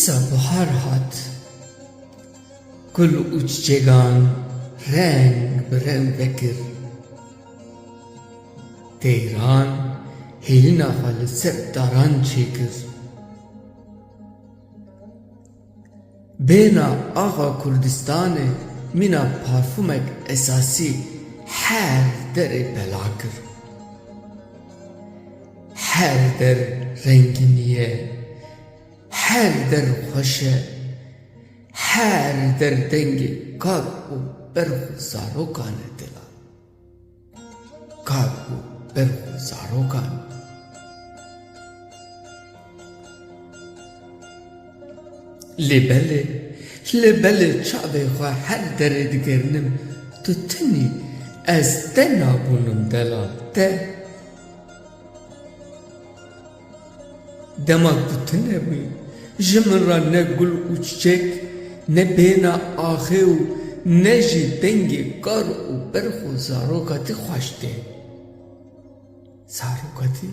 Dîsa bihar hat, gul û çiçegan reng bi reng vekir. Teyran hêlina xwe li ser daran çêkir. Bêhna axa Kurdistanê mîna parfûmek esasî her derê bela kir. Her der rengînî ye, her der xweş e, her der dengê kar û berx û zarokan e dila. Kar û berx û zarokan. Lêbelê çavê xwe her derê digerinim, tu tinî ez te nabûnim dela te. Demak tu tu nebûyî, ji min re ne gul û çiçek, ne bêhna axê û ne jî dengê kar û berx û zarokatî xweş tê. Zarokatî?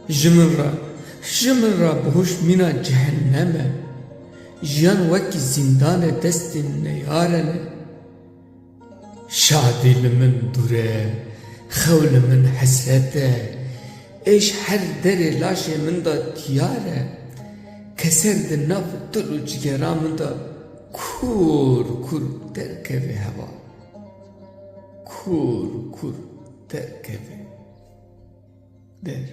Ji min re bihuşmîna cehennem e, jiyan wekî zindanê destên neyaran e. Şadî li min dûr e, xew li min hesret e, êş her derê laşê min da tiyar e, keser di nav dil û cigera min da kur kur derkeve heva. Kur kur derkeve der.